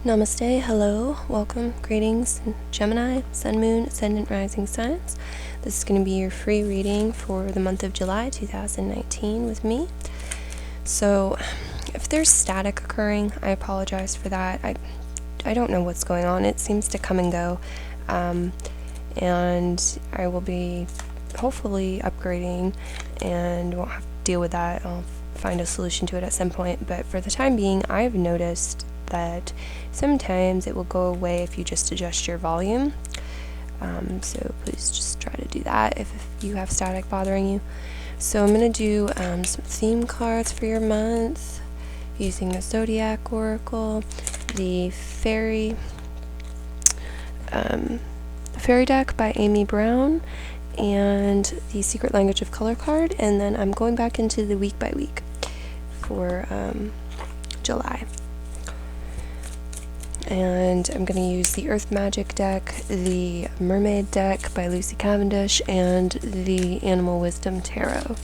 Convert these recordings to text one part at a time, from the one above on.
Namaste, hello, welcome, greetings, Gemini, Sun, Moon, Ascendant, Rising signs. This is going to be your free reading for the month of July 2019 with me. So, if there's static occurring, I apologize for that. I don't know what's going on. It seems to come and go, and I will be hopefully upgrading and won't have to deal with that. I'll find a solution to it at some point, but for the time being, I've noticed that sometimes it will go away if you just adjust your volume. So please just try to do that if you have static bothering you. So I'm going to do some theme cards for your month using the Zodiac Oracle, the Fairy Deck by Amy Brown, and the Secret Language of Color card, and then I'm going back into the week by week for July. And I'm going to use the Earth Magic deck, the Mermaid deck by Lucy Cavendish, and the Animal Wisdom Tarot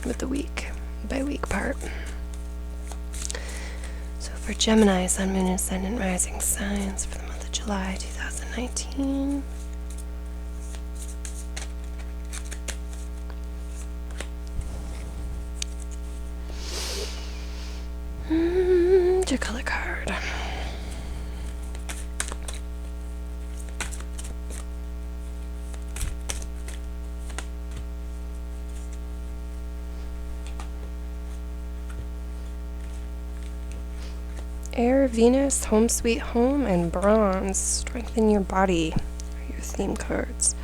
with the week by week part. So for Gemini, Sun, Moon, Ascendant, Rising signs for the month of July 2019. Your color card. Air, Venus, Home Sweet Home, and Bronze. Strengthen Your Body are your theme cards.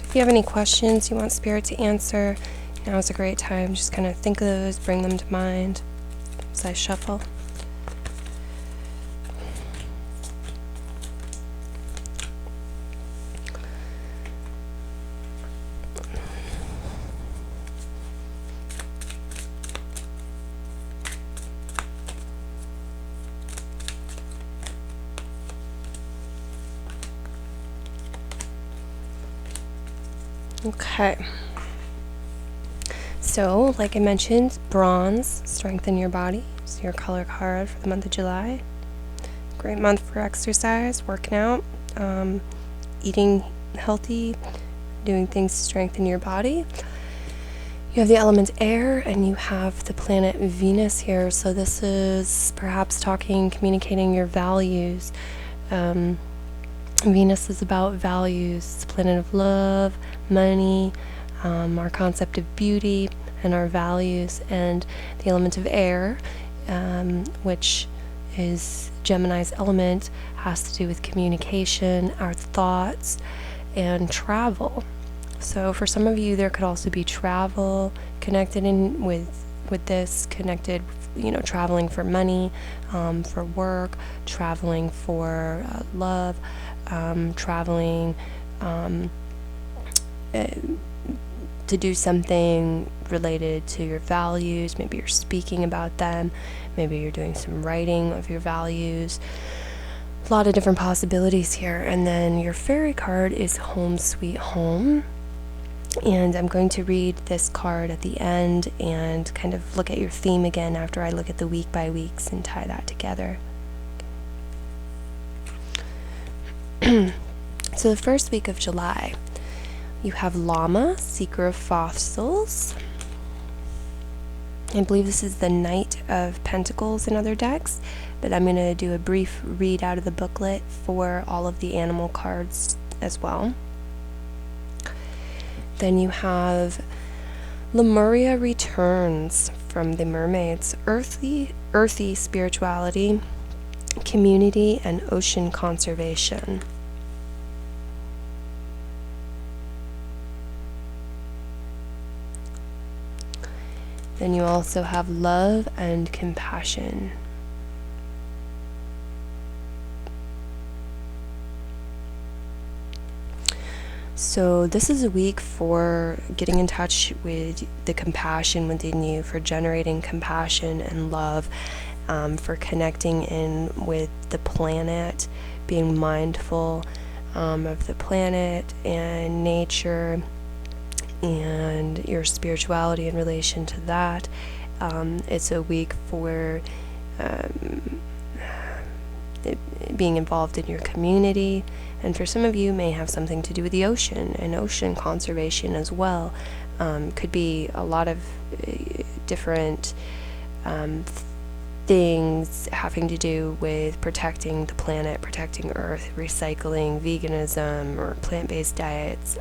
If you have any questions you want Spirit to answer, now is a great time. Just kind of think of those, bring them to mind as I shuffle. Okay, so like I mentioned, Bronze, Strengthen Your Body, is your color card for the month of July. Great month for exercise, working out, eating healthy, doing things to strengthen your body. You have the element air, and you have the planet Venus here, so this is perhaps communicating your values. Venus is about values. It's the planet of love, money, our concept of beauty, and our values. And the element of air, which is Gemini's element, has to do with communication, our thoughts, and travel. So for some of you, there could also be travel connected in with this, connected, traveling for money, for work, traveling for love, traveling to do something related to your values. Maybe you're speaking about them, maybe you're doing some writing of your values. A lot of different possibilities here. And then your fairy card is Home Sweet Home, and I'm going to read this card at the end and kind of look at your theme again after I look at the week by weeks and tie that together. So the first week of July, you have Llama, Seeker of Fossils. I believe this is the Knight of Pentacles in other decks, but I'm going to do a brief read out of the booklet for all of the animal cards as well. Then you have Lemuria Returns from the Mermaids, earthy spirituality, community, and ocean conservation. Then you also have love and compassion. So this is a week for getting in touch with the compassion within you, for generating compassion and love, for connecting in with the planet, being mindful of the planet and nature and your spirituality in relation to that. It's a week for being involved in your community, and for some of you may have something to do with the ocean and ocean conservation as well. Could be a lot of different things having to do with protecting the planet, protecting Earth, recycling, veganism, or plant-based diets,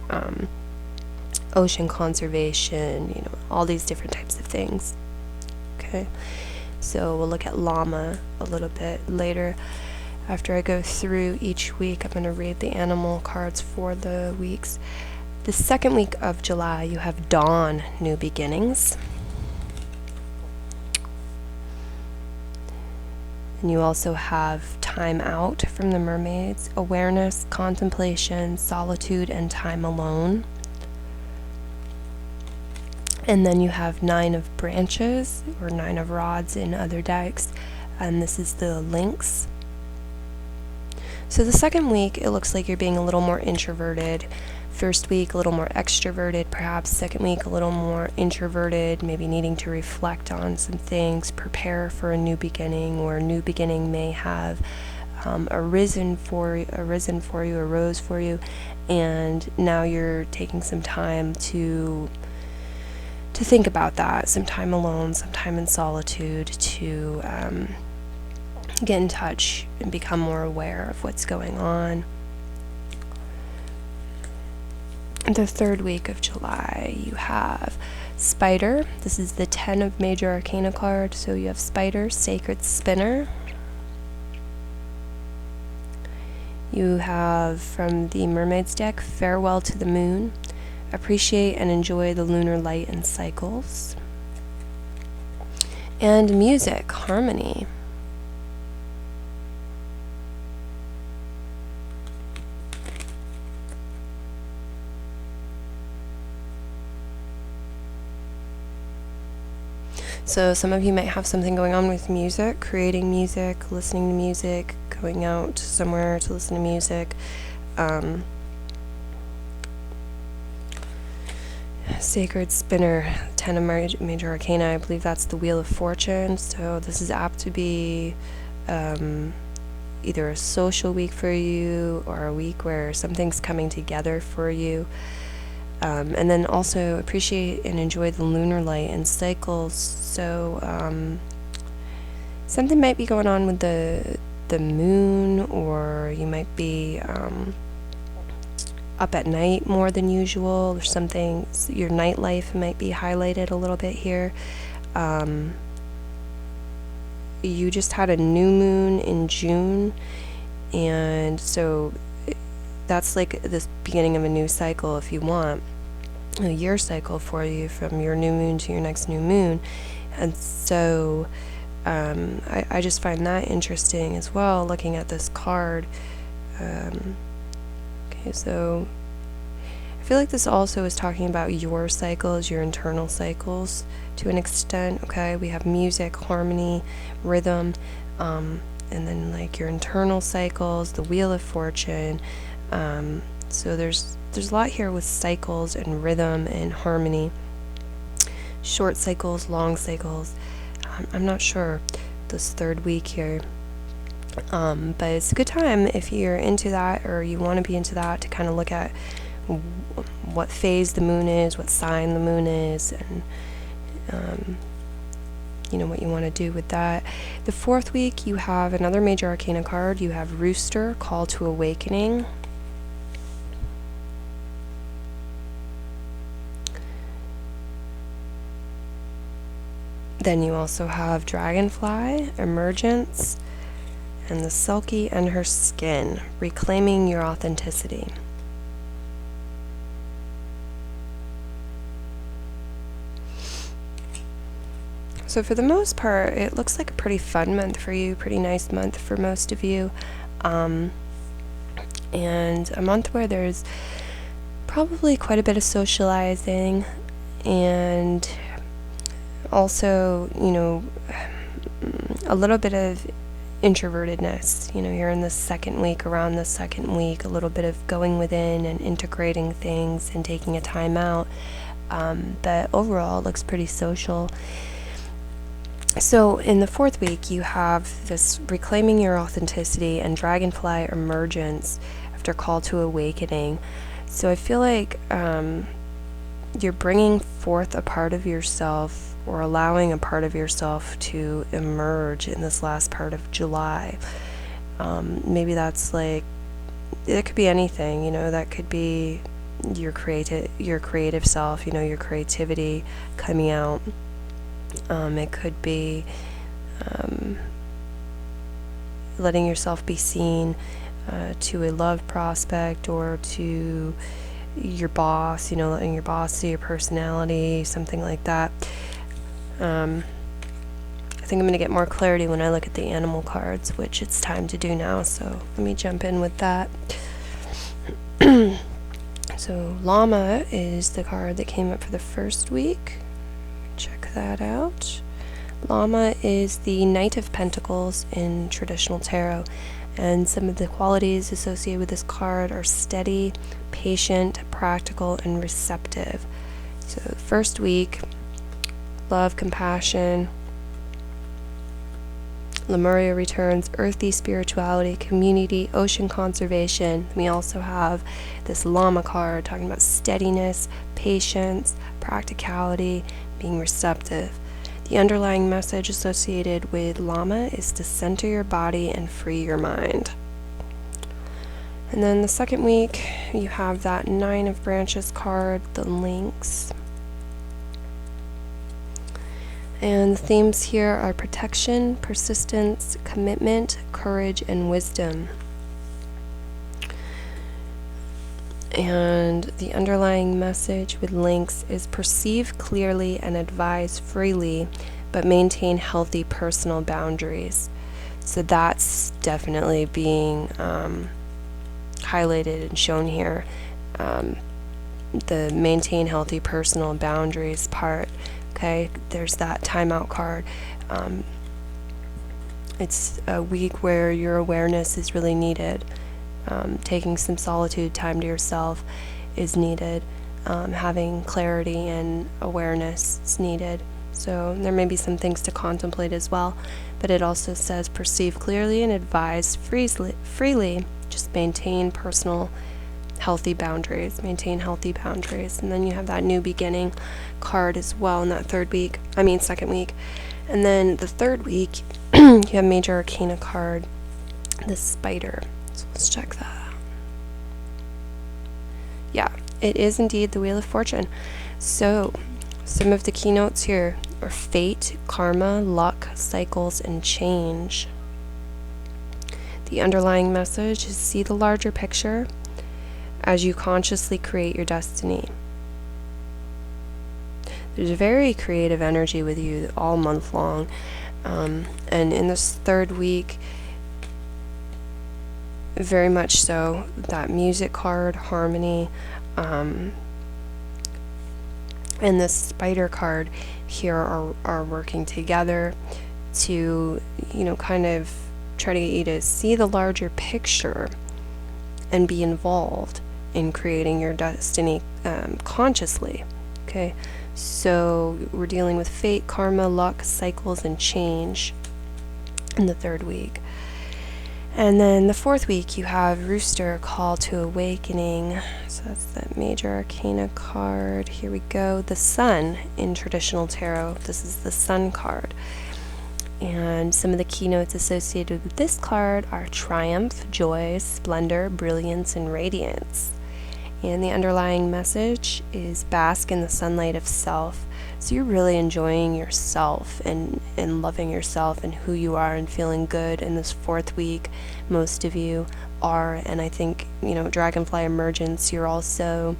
ocean conservation, all these different types of things. Okay, so we'll look at llama a little bit later. After I go through each week, I'm going to read the animal cards for the weeks. The second week of July, you have dawn, new beginnings. And you also have time out from the mermaids, awareness, contemplation, solitude, and time alone. And then you have 9 of branches, or 9 of rods in other decks, and this is the lynx. So the second week, it looks like you're being a little more introverted. First week, a little more extroverted, perhaps. Second week, a little more introverted, maybe needing to reflect on some things, prepare for a new beginning, or a new beginning may have arose for you, and now you're taking some time to think about that, some time alone, some time in solitude, to get in touch and become more aware of what's going on. The third week of July, you have Spider. This is the 10 of Major Arcana card, so you have Spider, Sacred Spinner. You have, from the Mermaids deck, Farewell to the Moon. Appreciate and enjoy the lunar light and cycles. And music, harmony. So some of you might have something going on with music, creating music, listening to music, going out somewhere to listen to music. Sacred Spinner, 10 of Major Arcana, I believe that's the Wheel of Fortune, so this is apt to be either a social week for you or a week where something's coming together for you. And then also appreciate and enjoy the lunar light and cycles. So something might be going on with the moon, or you might be up at night more than usual, or something. Your nightlife might be highlighted a little bit here. You just had a new moon in June, and so that's like the beginning of a new cycle, if you want, a year cycle for you from your new moon to your next new moon. And so I just find that interesting as well, looking at this card. Okay, so I feel like this also is talking about your cycles, your internal cycles to an extent. Okay, we have music, harmony, rhythm, and then like your internal cycles, the Wheel of Fortune. So there's a lot here with cycles and rhythm and harmony. Short cycles, long cycles. I'm not sure this third week here. But it's a good time if you're into that, or you want to be into that, to kind of look at what phase the moon is, what sign the moon is, and what you want to do with that. The fourth week, you have another Major Arcana card. You have Rooster, Call to Awakening. Then you also have Dragonfly, Emergence, and the Selkie and her skin, reclaiming your authenticity. So for the most part, it looks like a pretty fun month for you, pretty nice month for most of you, and a month where there's probably quite a bit of socializing, and also, a little bit of introvertedness. You're in the second week, around the second week, a little bit of going within and integrating things and taking a time out. But overall, it looks pretty social. So in the fourth week, you have this reclaiming your authenticity and dragonfly emergence after call to awakening. So I feel like you're bringing forth a part of yourself, or allowing a part of yourself to emerge in this last part of July. Maybe that's like, it could be anything, that could be your creative self, your creativity coming out. It could be letting yourself be seen to a love prospect, or to your boss, letting your boss see your personality, something like that. I think I'm going to get more clarity when I look at the animal cards, which it's time to do now, so let me jump in with that. So Llama is the card that came up for the first week. Check that out. Llama is the Knight of Pentacles in traditional tarot, and some of the qualities associated with this card are steady, patient, practical, and receptive. So first week, love, compassion, Lemuria returns, earthy spirituality, community, ocean conservation. We also have this Llama card talking about steadiness, patience, practicality, being receptive. The underlying message associated with Llama is to center your body and free your mind. And then the second week, you have that Nine of Branches card, the Lynx. And the themes here are protection, persistence, commitment, courage, and wisdom. And the underlying message with Lynx is perceive clearly and advise freely, but maintain healthy personal boundaries. So that's definitely being highlighted and shown here. The maintain healthy personal boundaries part. Okay, there's that timeout card. It's a week where your awareness is really needed. Taking some solitude time to yourself is needed. Having clarity and awareness is needed. So there may be some things to contemplate as well. But it also says perceive clearly and advise freely. Just maintain personal healthy boundaries. Maintain healthy boundaries. And then you have that new beginning card as well in that second week. And then the third week, you have Major Arcana card, the Spider. So let's check that out. Yeah, it is indeed the Wheel of Fortune. So some of the keynotes here are fate, karma, luck, cycles, and change. The underlying message is see the larger picture as you consciously create your destiny. There's a very creative energy with you all month long. And in this third week, very much so, that music card, harmony, and the Spider card here are working together to, kind of try to get you to see the larger picture and be involved in creating your destiny consciously. Okay, so we're dealing with fate, karma, luck, cycles, and change in the third week. And then the fourth week, you have Rooster, Call to Awakening. So that's that Major Arcana card. Here we go. The Sun in traditional tarot. This is the Sun card. And some of the keynotes associated with this card are triumph, joy, splendor, brilliance, and radiance. And the underlying message is bask in the sunlight of self. So you're really enjoying yourself and loving yourself and who you are and feeling good in this fourth week. Most of you are, and I think, Dragonfly Emergence, you're also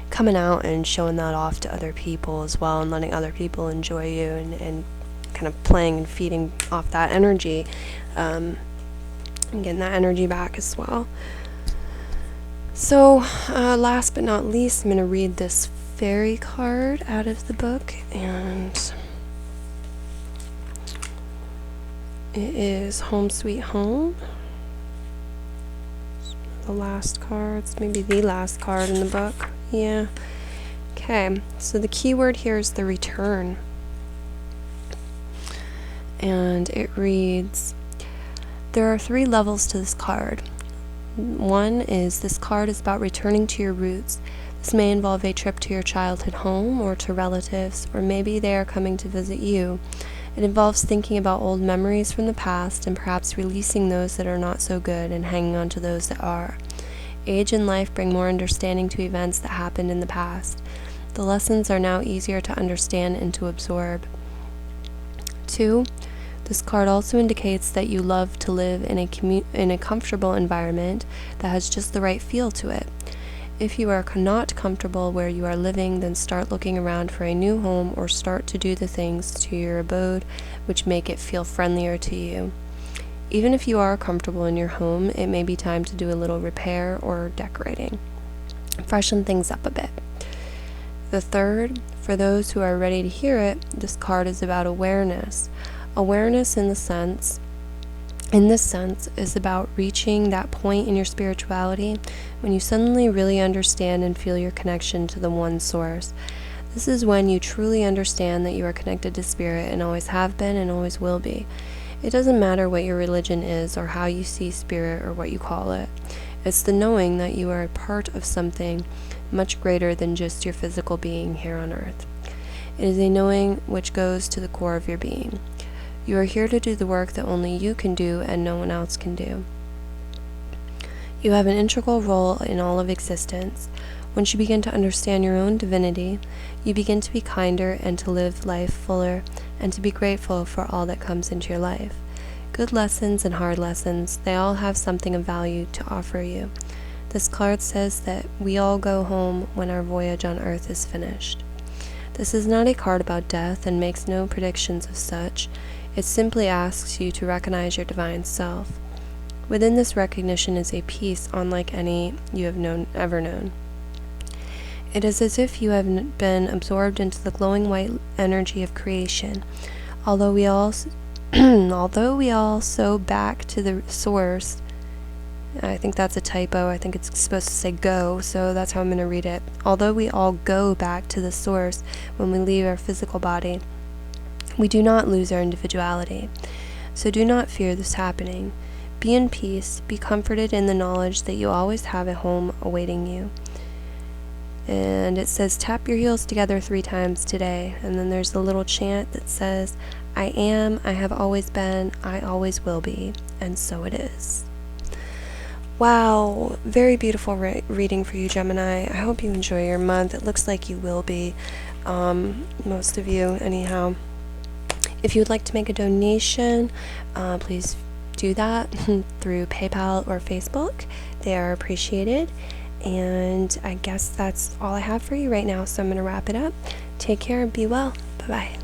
coming out and showing that off to other people as well, and letting other people enjoy you and kind of playing and feeding off that energy, and getting that energy back as well. So, last but not least, I'm going to read this fairy card out of the book, and it is Home Sweet Home. The last card, it's maybe the last card in the book. Yeah. Okay, so the key word here is the return. And it reads, there are 3 levels to this card. One is, this card is about returning to your roots. This may involve a trip to your childhood home or to relatives, or maybe they are coming to visit you. It involves thinking about old memories from the past and perhaps releasing those that are not so good and hanging on to those that are. Age and life bring more understanding to events that happened in the past. The lessons are now easier to understand and to absorb. 2. This card also indicates that you love to live in a comfortable environment that has just the right feel to it. If you are not comfortable where you are living, then start looking around for a new home or start to do the things to your abode which make it feel friendlier to you. Even if you are comfortable in your home, it may be time to do a little repair or decorating. Freshen things up a bit. The 3rd, for those who are ready to hear it, this card is about awareness. Awareness in this sense is about reaching that point in your spirituality when you suddenly really understand and feel your connection to the one source. This is when you truly understand that you are connected to spirit and always have been and always will be. It doesn't matter what your religion is or how you see spirit or what you call it. It's the knowing that you are a part of something much greater than just your physical being here on earth. It is a knowing which goes to the core of your being. You are here to do the work that only you can do and no one else can do. You have an integral role in all of existence. Once you begin to understand your own divinity, you begin to be kinder and to live life fuller and to be grateful for all that comes into your life. Good lessons and hard lessons, they all have something of value to offer you. This card says that we all go home when our voyage on earth is finished. This is not a card about death and makes no predictions of such. It simply asks you to recognize your divine self. Within this recognition is a peace unlike any you have ever known. It is as if you have been absorbed into the glowing white energy of creation. Although we all so back to the source, I think that's a typo. I think it's supposed to say go, so that's how I'm going to read it. Although we all go back to the source when we leave our physical body, we do not lose our individuality. So do not fear this happening. Be in peace. Be comforted in the knowledge that you always have a home awaiting you. And it says, tap your heels together 3 times today. And then there's a little chant that says, I am, I have always been, I always will be. And so it is. Wow, very beautiful reading for you, Gemini. I hope you enjoy your month. It looks like you will be, most of you, anyhow. If you would like to make a donation, please do that through PayPal or Facebook. They are appreciated. And I guess that's all I have for you right now, so I'm going to wrap it up. Take care and be well. Bye-bye.